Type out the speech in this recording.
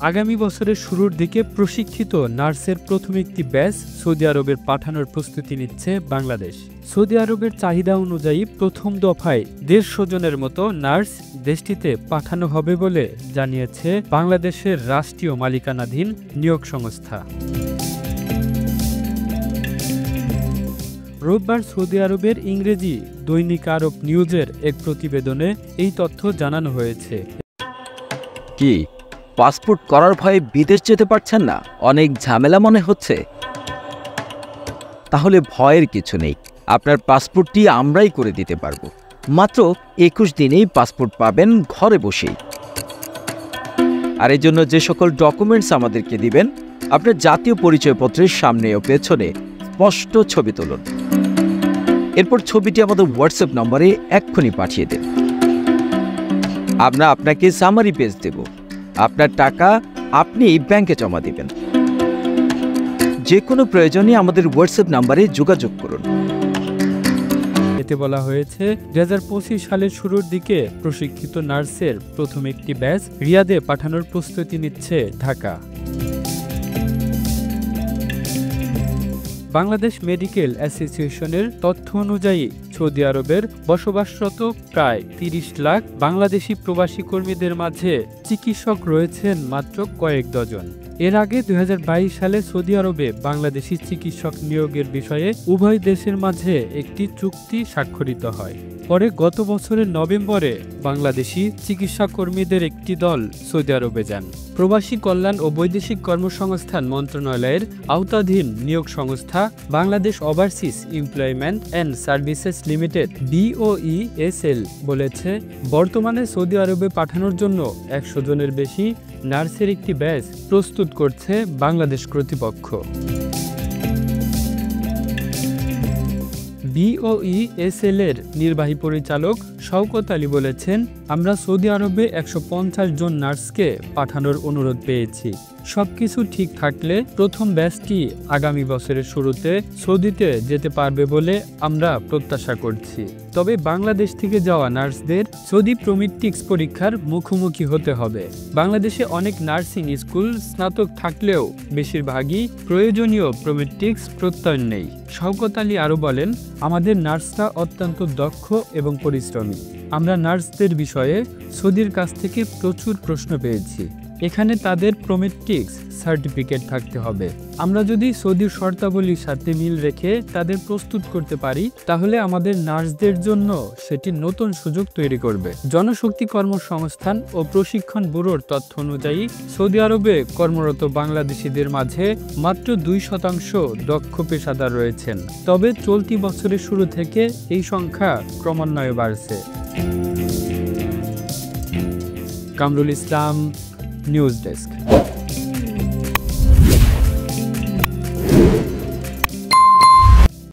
আগামী বছরের শুরুর দিকে প্রশিক্ষিত নার্সের প্রথম একটি ব্যাচ সৌদি আরবের পাঠানোর প্রস্তুতি নিচ্ছে বাংলাদেশ। সৌদি আরবের চাহিদা অনুযায়ী প্রথম দফায় 150 জনের মতো নার্স দেশটিতে পাঠানো হবে বলে জানিয়েছে বাংলাদেশের রাষ্ট্রীয় মালিকানাধীন নিয়োগ সংস্থা। রোববার সৌদি আরবের ইংরেজি দৈনিক আরব নিউজের এক প্রতিবেদনে এই তথ্য জানানো হয়েছে। কি পাসপোর্ট করার ভয়ে বিদেশ যেতে পারছেন না? অনেক ঝামেলা মনে হচ্ছে? তাহলে ভয়ের কিছু নেই, আপনার পাসপোর্টটি আমরাই করে দিতে পারবো। মাত্র 21 দিনেই পাসপোর্ট পাবেন ঘরে বসেই। আর এর জন্য যে সকল ডকুমেন্টস আমাদেরকে দিবেন, আপনার জাতীয় পরিচয়পত্রের সামনে ও পেছনে স্পষ্ট ছবি তুলুন। এরপর ছবিটি আমাদের হোয়াটসঅ্যাপ নম্বরে এক্ষুনি পাঠিয়ে দেন। আমরা আপনাকে সামারি পেজ দেব। আপনার টাকা আপনি ব্যাংকে জমা দিবেন। যে কোনো প্রয়োজনে আমাদের হোয়াটসঅ্যাপ নম্বরে যোগাযোগ করুন। এতে বলা হয়েছে 2025 সালের শুরুর দিকে প্রশিক্ষিত নার্সের প্রথম একটি ব্যাচ রিয়াদে পাঠানোর প্রস্তুতি নিচ্ছে ঢাকা। বাংলাদেশ মেডিকেল অ্যাসোসিয়েশনের তথ্য অনুযায়ী সৌদি আরবের বসবাসরত প্রায় 30 লাখ বাংলাদেশি প্রবাসী কর্মীদের মাঝে চিকিৎসক রয়েছেন মাত্র কয়েক ডজন। এর আগে 2022 সালে সৌদি আরবে বাংলাদেশি চিকিৎসক নিয়োগের বিষয়ে উভয় দেশের মাঝে একটি চুক্তি স্বাক্ষরিত হয়। পরে গত বছরের নভেম্বরে বাংলাদেশি চিকিৎসা কর্মীদের একটি দল সৌদি আরবে যান। প্রবাসী কল্যাণ ও বৈদেশিক কর্মসংস্থান মন্ত্রণালয়ের আওতাধীন নিয়োগ সংস্থা Bangladesh overseas employment and services limited BOESL বলেছে, বর্তমানে সৌদি আরবে পাঠানোর জন্য 100 জনের বেশি নার্সের একটি ব্যাচ প্রস্তুত করছে বাংলাদেশ কর্তৃপক্ষ। BOESL এর নির্বাহী পরিচালক শওকত আলী বলেছেন, আমরা সৌদি আরবে 150 জন নার্সকে পাঠানোর অনুরোধ পেয়েছি। সবকিছু ঠিক থাকলে প্রথম ব্যাচটি আগামী বছরের শুরুতে সৌদিতে যেতে পারবে বলে আমরা প্রত্যাশা করছি। তবে বাংলাদেশ থেকে যাওয়া নার্সদের সৌদি প্রমিট্রিক্স পরীক্ষার মুখোমুখি হতে হবে। বাংলাদেশে অনেক নার্সিং স্কুল স্নাতক থাকলেও বেশিরভাগই প্রয়োজনীয় প্রমিট্রিক্স প্রত্যয়ন নেই। শওকত আলী আরও বলেন, আমাদের নার্সরা অত্যন্ত দক্ষ এবং পরিশ্রমী। আমরা নার্সদের বিষয়ে সৌদির কাছ থেকে প্রচুর প্রশ্ন পেয়েছি। এখানে তাদের প্রমিট্রিক্স সার্টিফিকেট থাকতে হবে। আমরা যদি সৌদির শর্তাবলীর সাথে মিল রেখে তাদের প্রস্তুত করতে পারি, তাহলে আমাদের নার্সদের জন্য সেটি নতুন সুযোগ তৈরি করবে। জনশক্তি কর্মসংস্থান ও প্রশিক্ষণ ব্যুরোর তথ্য অনুযায়ী সৌদি আরবে কর্মরত বাংলাদেশিদের মাঝে মাত্র 2% দক্ষ পেশাদার রয়েছেন। তবে চলতি বছরের শুরু থেকে এই সংখ্যা ক্রমান্বয়ে বাড়ছে। Kamrul Islam, news desk.